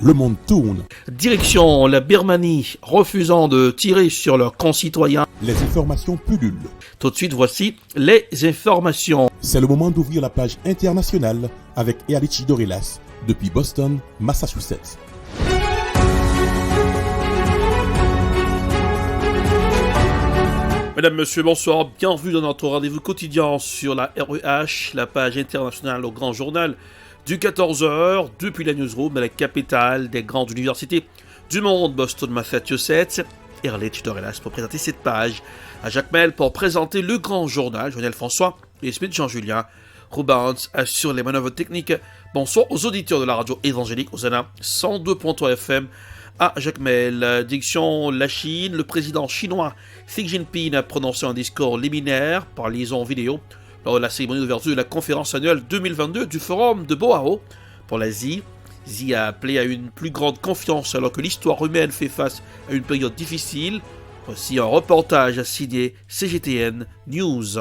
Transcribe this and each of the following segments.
le monde tourne. Direction la Birmanie, refusant de tirer sur leurs concitoyens. Les informations pullulent. Tout de suite, voici les informations. C'est le moment d'ouvrir la page internationale avec Ealichi Dorelas depuis Boston, Massachusetts. Mesdames, Messieurs, bonsoir, bienvenue dans notre rendez-vous quotidien sur la REH, la page internationale au grand journal du 14h, depuis la newsroom de la capitale des grandes universités du monde, Boston, Massachusetts. Ealichi Dorelas pour présenter cette page, à Jacques Mel pour présenter le grand journal, Joël François et Smith Jean-Julien. Rubens assure les manœuvres techniques. Bonsoir aux auditeurs de la radio évangélique Hosanna 102.3 FM. À Jacques Mel, direction la Chine, le président chinois Xi Jinping a prononcé un discours liminaire par liaison vidéo lors de la cérémonie d'ouverture de la conférence annuelle 2022 du Forum de Boao pour l'Asie. Xi a appelé à une plus grande confiance alors que l'histoire humaine fait face à une période difficile. Voici un reportage signé CGTN News.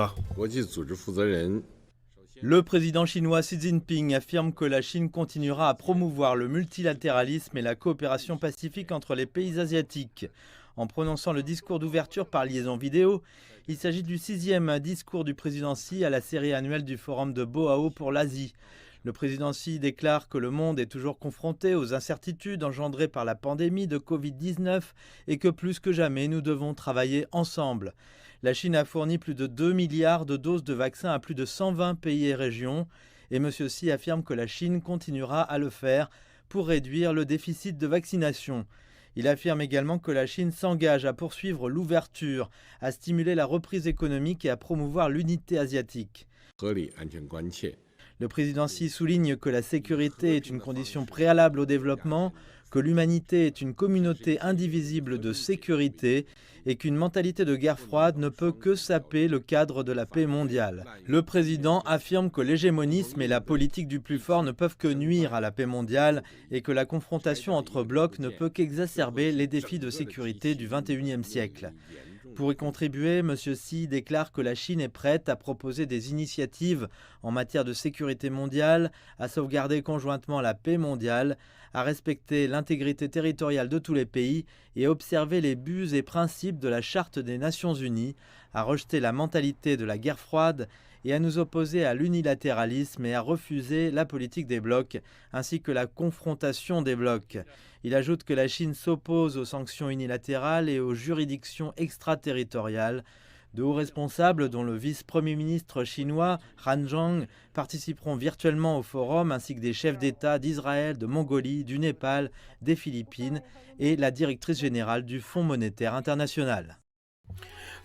Le président chinois Xi Jinping affirme que la Chine continuera à promouvoir le multilatéralisme et la coopération pacifique entre les pays asiatiques. En prononçant le discours d'ouverture par liaison vidéo, il s'agit du 6e discours du président Xi à la série annuelle du Forum de Boao pour l'Asie. Le président Xi déclare que le monde est toujours confronté aux incertitudes engendrées par la pandémie de Covid-19 et que plus que jamais, nous devons travailler ensemble. La Chine a fourni plus de 2 milliards de doses de vaccins à plus de 120 pays et régions. Et M. Xi affirme que la Chine continuera à le faire pour réduire le déficit de vaccination. Il affirme également que la Chine s'engage à poursuivre l'ouverture, à stimuler la reprise économique et à promouvoir l'unité asiatique. Le président Xi souligne que la sécurité est une condition préalable au développement, que l'humanité est une communauté indivisible de sécurité et qu'une mentalité de guerre froide ne peut que saper le cadre de la paix mondiale. Le président affirme que l'hégémonisme et la politique du plus fort ne peuvent que nuire à la paix mondiale et que la confrontation entre blocs ne peut qu'exacerber les défis de sécurité du XXIe siècle. Pour y contribuer, M. Xi déclare que la Chine est prête à proposer des initiatives en matière de sécurité mondiale, à sauvegarder conjointement la paix mondiale, à respecter l'intégrité territoriale de tous les pays et à observer les buts et principes de la Charte des Nations Unies, à rejeter la mentalité de la guerre froide et à nous opposer à l'unilatéralisme et à refuser la politique des blocs, ainsi que la confrontation des blocs. Il ajoute que la Chine s'oppose aux sanctions unilatérales et aux juridictions extraterritoriales. De hauts responsables, dont le vice-premier ministre chinois Han Zhang, participeront virtuellement au forum, ainsi que des chefs d'État d'Israël, de Mongolie, du Népal, des Philippines et la directrice générale du Fonds monétaire international.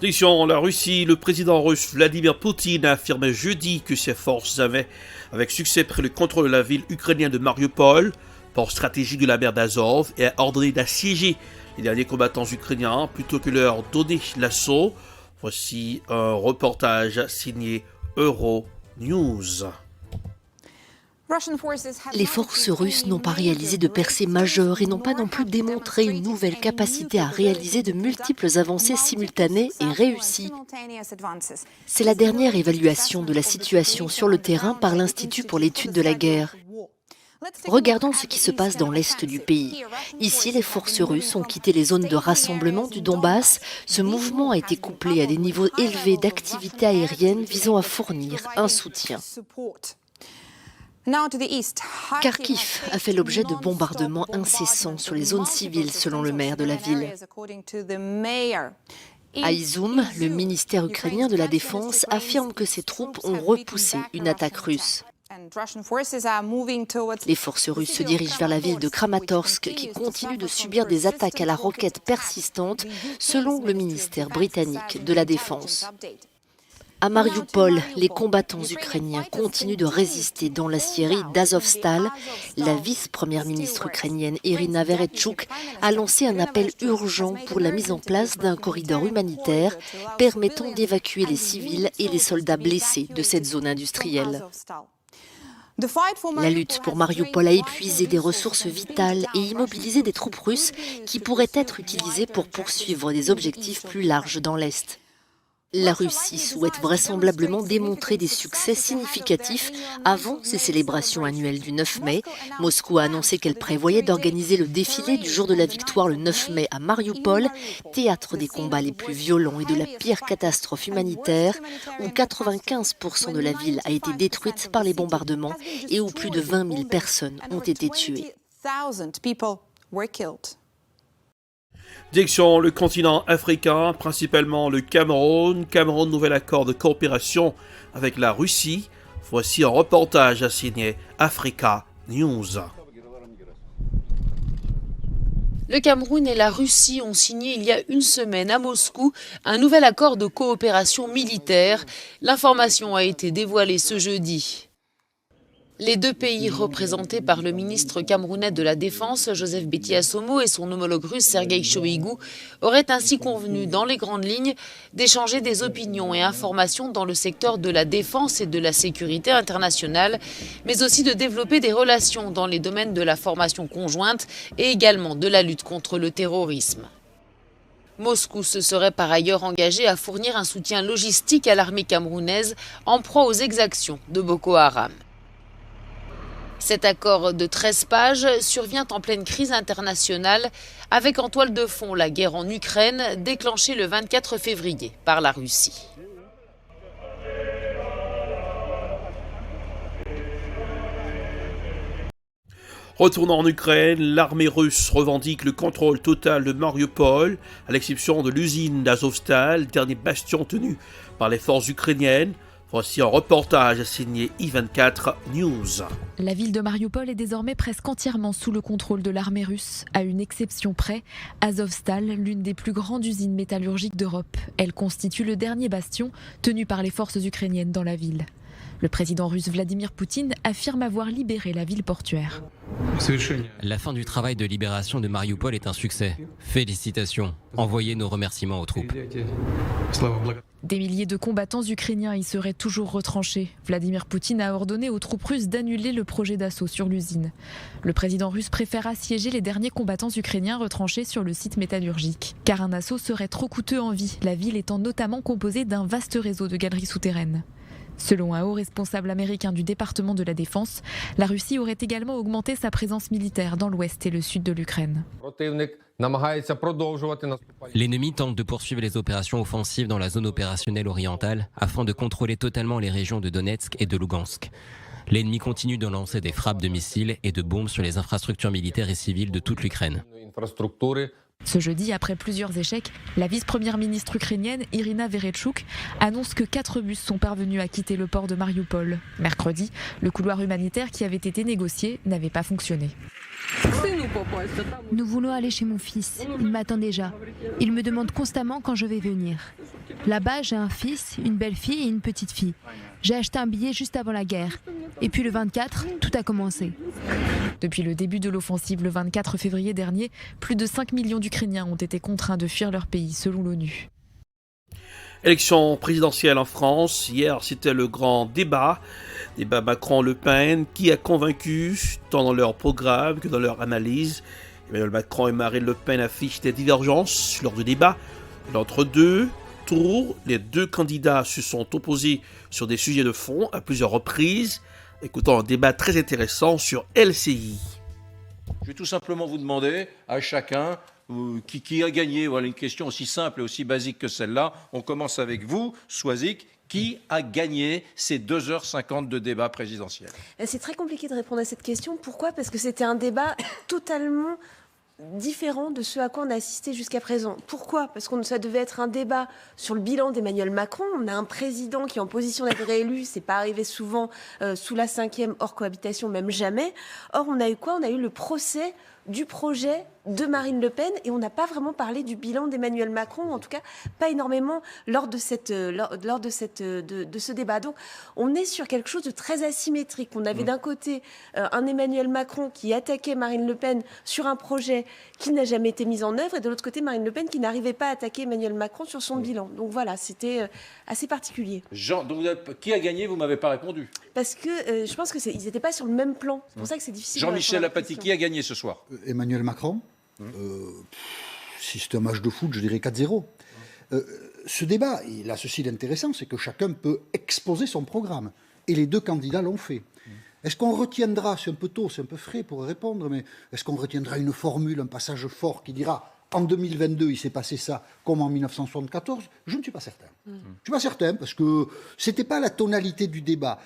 Direction la Russie, le président russe Vladimir Poutine a affirmé jeudi que ses forces avaient avec succès pris le contrôle de la ville ukrainienne de Mariupol, port stratégique de la mer d'Azov, et a ordonné d'assiéger les derniers combattants ukrainiens plutôt que leur donner l'assaut. Voici un reportage signé Euronews. Les forces russes n'ont pas réalisé de percées majeures et n'ont pas non plus démontré une nouvelle capacité à réaliser de multiples avancées simultanées et réussies. C'est la dernière évaluation de la situation sur le terrain par l'Institut pour l'étude de la guerre. Regardons ce qui se passe dans l'est du pays. Ici, les forces russes ont quitté les zones de rassemblement du Donbass. Ce mouvement a été couplé à des niveaux élevés d'activité aérienne visant à fournir un soutien. Kharkiv a fait l'objet de bombardements incessants sur les zones civiles, selon le maire de la ville. À Izoum, le ministère ukrainien de la Défense affirme que ses troupes ont repoussé une attaque russe. Les forces russes se dirigent vers la ville de Kramatorsk qui continue de subir des attaques à la roquette persistantes selon le ministère britannique de la Défense. À Mariupol, les combattants ukrainiens continuent de résister dans la scierie d'Azovstal. La vice-première ministre ukrainienne Irina Vereshchuk a lancé un appel urgent pour la mise en place d'un corridor humanitaire permettant d'évacuer les civils et les soldats blessés de cette zone industrielle. La lutte pour Mariupol a épuisé des ressources vitales et immobilisé des troupes russes qui pourraient être utilisées pour poursuivre des objectifs plus larges dans l'Est. La Russie souhaite vraisemblablement démontrer des succès significatifs avant ces célébrations annuelles du 9 mai. Moscou a annoncé qu'elle prévoyait d'organiser le défilé du jour de la victoire le 9 mai à Marioupol, théâtre des combats les plus violents et de la pire catastrophe humanitaire, où 95% de la ville a été détruite par les bombardements et où plus de 20 000 personnes ont été tuées. Direction le continent africain, principalement le Cameroun. Cameroun, nouvel accord de coopération avec la Russie. Voici un reportage à signer Africa News. Le Cameroun et la Russie ont signé il y a une semaine à Moscou un nouvel accord de coopération militaire. L'information a été dévoilée ce jeudi. Les deux pays, représentés par le ministre camerounais de la Défense, Joseph Betty Assomo, et son homologue russe, Sergueï Shoïgu, auraient ainsi convenu, dans les grandes lignes, d'échanger des opinions et informations dans le secteur de la défense et de la sécurité internationale, mais aussi de développer des relations dans les domaines de la formation conjointe et également de la lutte contre le terrorisme. Moscou se serait par ailleurs engagé à fournir un soutien logistique à l'armée camerounaise en proie aux exactions de Boko Haram. Cet accord de 13 pages survient en pleine crise internationale avec en toile de fond la guerre en Ukraine déclenchée le 24 février par la Russie. Retournant en Ukraine, l'armée russe revendique le contrôle total de Mariupol, à l'exception de l'usine d'Azovstal, dernier bastion tenu par les forces ukrainiennes. Voici un reportage signé I24 News. La ville de Mariupol est désormais presque entièrement sous le contrôle de l'armée russe, à une exception près, Azovstal, l'une des plus grandes usines métallurgiques d'Europe. Elle constitue le dernier bastion tenu par les forces ukrainiennes dans la ville. Le président russe Vladimir Poutine affirme avoir libéré la ville portuaire. La fin du travail de libération de Mariupol est un succès. Félicitations. Envoyez nos remerciements aux troupes. Des milliers de combattants ukrainiens y seraient toujours retranchés. Vladimir Poutine a ordonné aux troupes russes d'annuler le projet d'assaut sur l'usine. Le président russe préfère assiéger les derniers combattants ukrainiens retranchés sur le site métallurgique. Car un assaut serait trop coûteux en vie, la ville étant notamment composée d'un vaste réseau de galeries souterraines. Selon un haut responsable américain du département de la Défense, la Russie aurait également augmenté sa présence militaire dans l'ouest et le sud de l'Ukraine. L'ennemi tente de poursuivre les opérations offensives dans la zone opérationnelle orientale afin de contrôler totalement les régions de Donetsk et de Lugansk. L'ennemi continue de lancer des frappes de missiles et de bombes sur les infrastructures militaires et civiles de toute l'Ukraine. Ce jeudi, après plusieurs échecs, la vice-première ministre ukrainienne Irina Vereshchuk annonce que 4 bus sont parvenus à quitter le port de Mariupol. Mercredi, le couloir humanitaire qui avait été négocié n'avait pas fonctionné. Nous voulons aller chez mon fils. Il m'attend déjà. Il me demande constamment quand je vais venir. Là-bas, j'ai un fils, une belle-fille et une petite-fille. J'ai acheté un billet juste avant la guerre. Et puis le 24, tout a commencé. Depuis le début de l'offensive le 24 février dernier, plus de 5 millions d'Ukrainiens ont été contraints de fuir leur pays, selon l'ONU. Élection présidentielle en France. Hier, c'était le grand débat Macron-Le Pen. Qui a convaincu, tant dans leur programme que dans leur analyse? Emmanuel Macron et Marine Le Pen affichent des divergences lors du débat. Entre deux tours, les deux candidats se sont opposés sur des sujets de fond à plusieurs reprises. Écoutons un débat très intéressant sur LCI. Je vais tout simplement vous demander à chacun qui a gagné. Voilà une question aussi simple et aussi basique que celle-là. On commence avec vous, Swazik. Qui a gagné ces 2h50 de débat présidentiel? C'est très compliqué de répondre à cette question. Pourquoi? Parce que c'était un débat totalement différent de ce à quoi on a assisté jusqu'à présent. Pourquoi? Parce que ça devait être un débat sur le bilan d'Emmanuel Macron. On a un président qui est en position d'être réélu. C'est pas arrivé souvent sous la 5e, hors cohabitation, même jamais. Or, on a eu quoi? On a eu le procès du projet de Marine Le Pen et on n'a pas vraiment parlé du bilan d'Emmanuel Macron, en tout cas pas énormément lors de ce débat. Donc on est sur quelque chose de très asymétrique. On avait d'un côté un Emmanuel Macron qui attaquait Marine Le Pen sur un projet qui n'a jamais été mis en œuvre et de l'autre côté Marine Le Pen qui n'arrivait pas à attaquer Emmanuel Macron sur son bilan. Donc voilà, c'était assez particulier. Jean, donc qui a gagné? Vous ne m'avez pas répondu. Parce que je pense qu'ils n'étaient pas sur le même plan. C'est pour ça que c'est difficile. Jean-Michel Apathy, qui a gagné ce soir? Emmanuel Macron. Si c'était un match de foot, je dirais 4-0. ce débat, il a ceci d'intéressant, c'est que chacun peut exposer son programme. Et les deux candidats l'ont fait. Est-ce qu'on retiendra, c'est un peu tôt, c'est un peu frais pour répondre, mais est-ce qu'on retiendra une formule, un passage fort qui dira en 2022 il s'est passé ça comme en 1974 ? Je ne suis pas certain. Je ne suis pas certain parce que ce n'était pas la tonalité du débat.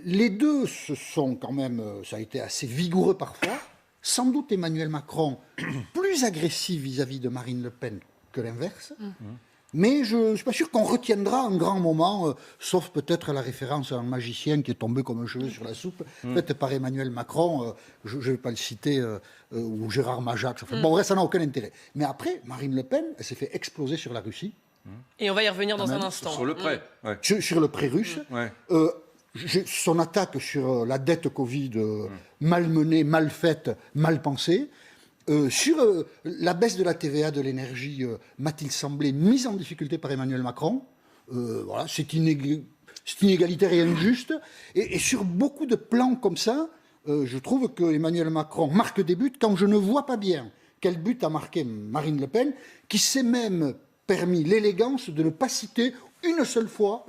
Les deux se sont quand même, ça a été assez vigoureux parfois. Sans doute Emmanuel Macron plus agressif vis-à-vis de Marine Le Pen que l'inverse. Mais je ne suis pas sûr qu'on retiendra un grand moment, sauf peut-être la référence à un magicien qui est tombé comme un cheveu sur la soupe, faite par Emmanuel Macron, je ne vais pas le citer, ou Gérard Majax. Enfin, bon, ça n'a aucun intérêt. Mais après, Marine Le Pen, elle s'est fait exploser sur la Russie. Et on va y revenir dans un instant. Sur le prêt. Ouais. Sur le prêt russe. Ouais. Son attaque sur la dette Covid, mal menée, mal faite, mal pensée. Sur la baisse de la TVA de l'énergie, m'a-t-il semblé mise en difficulté par Emmanuel Macron. Voilà, c'est inégalitaire et injuste. Et sur beaucoup de plans comme ça, je trouve que Emmanuel Macron marque des buts quand je ne vois pas bien quel but a marqué Marine Le Pen, qui s'est même permis l'élégance de ne pas citer une seule fois,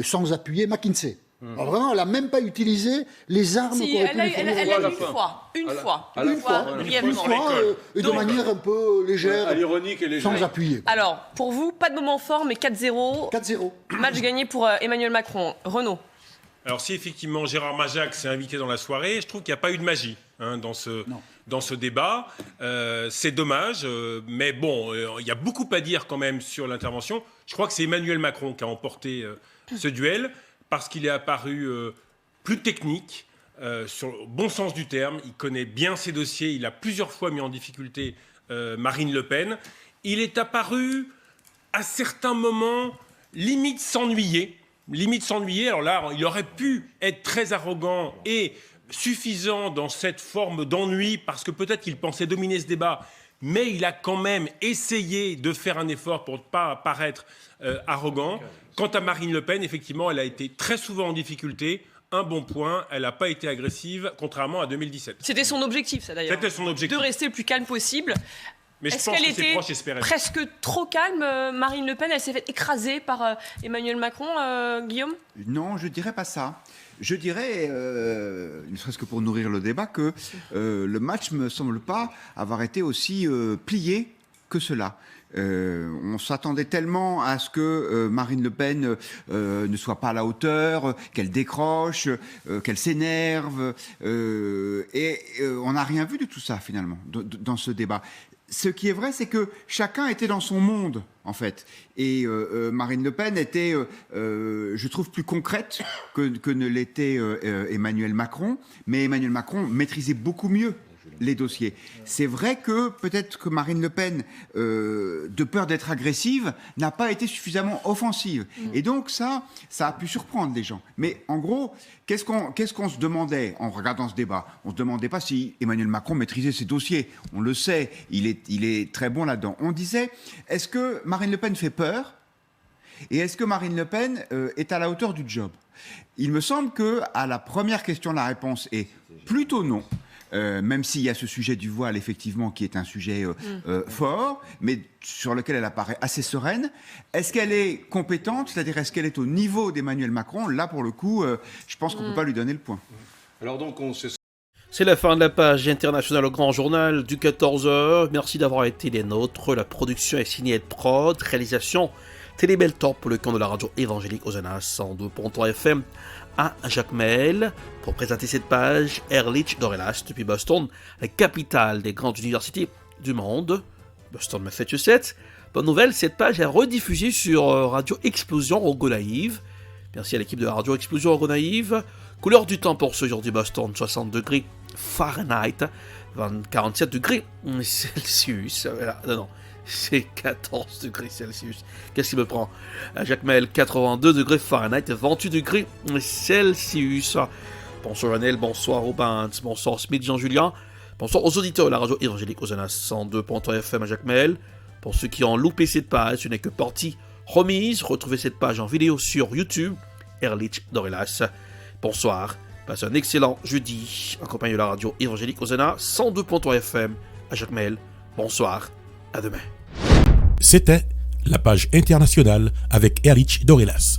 sans appuyer, McKinsey. Alors vraiment, elle n'a même pas utilisé les armes si, qu'aurait pu lui fournir. Elle a une fois, de manière un peu légère, ironique et légère. sans appuyer. Alors, pour vous, pas de moment fort, mais 4-0. 4-0. Match gagné pour Emmanuel Macron. Renaud. Alors si effectivement Gérard Majax s'est invité dans la soirée, je trouve qu'il n'y a pas eu de magie dans ce débat. C'est dommage, mais bon, il y a beaucoup à dire quand même sur l'intervention. Je crois que c'est Emmanuel Macron qui a emporté ce duel, parce qu'il est apparu plus technique, sur le bon sens du terme. Il connaît bien ses dossiers, il a plusieurs fois mis en difficulté Marine Le Pen. Il est apparu, à certains moments, limite s'ennuyer. Alors là, il aurait pu être très arrogant et suffisant dans cette forme d'ennui, parce que peut-être qu'il pensait dominer ce débat, mais il a quand même essayé de faire un effort pour ne pas paraître arrogant. Quant à Marine Le Pen, effectivement, elle a été très souvent en difficulté. Un bon point, elle n'a pas été agressive, contrairement à 2017. C'était son objectif, ça d'ailleurs. C'était son objectif. De rester le plus calme possible. Mais je pense que ses proches espéraient. Presque trop calme, Marine Le Pen, elle s'est fait écraser par Emmanuel Macron, Guillaume ? Non, je ne dirais pas ça. Je dirais, ne serait-ce que pour nourrir le débat, que le match ne me semble pas avoir été aussi plié que cela. On s'attendait tellement à ce que Marine Le Pen ne soit pas à la hauteur, qu'elle décroche, qu'elle s'énerve, et on n'a rien vu de tout ça finalement dans ce débat. Ce qui est vrai, c'est que chacun était dans son monde, en fait. Et Marine Le Pen était, je trouve, plus concrète que ne l'était Emmanuel Macron. Mais Emmanuel Macron maîtrisait beaucoup mieux les dossiers. C'est vrai que peut-être que Marine Le Pen, de peur d'être agressive, n'a pas été suffisamment offensive. Et donc ça a pu surprendre les gens. Mais en gros, qu'est-ce qu'on se demandait en regardant ce débat ? On ne se demandait pas si Emmanuel Macron maîtrisait ses dossiers. On le sait, il est très bon là-dedans. On disait, est-ce que Marine Le Pen fait peur ? Et est-ce que Marine Le Pen est à la hauteur du job ? Il me semble qu'à la première question, la réponse est plutôt non. Même s'il y a ce sujet du voile, effectivement, qui est un sujet fort, mais sur lequel elle apparaît assez sereine. Est-ce qu'elle est compétente ? C'est-à-dire, est-ce qu'elle est au niveau d'Emmanuel Macron ? Là, pour le coup, je pense qu'on ne peut pas lui donner le point. Alors donc, c'est la fin de la page internationale au Grand Journal du 14h. Merci d'avoir été les nôtres. La production est signée Ed Prod, réalisation Télébeltor pour le compte de la radio évangélique Osana 102.3 FM à Jacmel. Pour présenter cette page, Ehrlich d'Orelas depuis Boston, la capitale des grandes universités du monde, Boston, Massachusetts. Bonne nouvelle, cette page est rediffusée sur Radio Explosion Rogonaïve. Merci à l'équipe de la Radio Explosion Rogonaïve. Couleur du temps pour ce jour du Boston, 60 degrés Fahrenheit, 47 degrés Celsius. Non, c'est 14 degrés Celsius. Qu'est-ce qui me prend ? Jacmel, 82 degrés Fahrenheit, 28 degrés Celsius. Bonsoir Lionel, bonsoir Robin, bonsoir Smith Jean-Julien, bonsoir aux auditeurs de la radio évangélique Osana 102.3 FM à Jacmel. Pour ceux qui ont loupé cette page, ce n'est que partie remise. Retrouvez cette page en vidéo sur YouTube, Ehrlich d'Orelas. Bonsoir, passez un excellent jeudi en compagnie de la radio évangélique Osana 102.3 FM à Jacmel. Bonsoir, à demain. C'était la page internationale avec Erich Dorelas.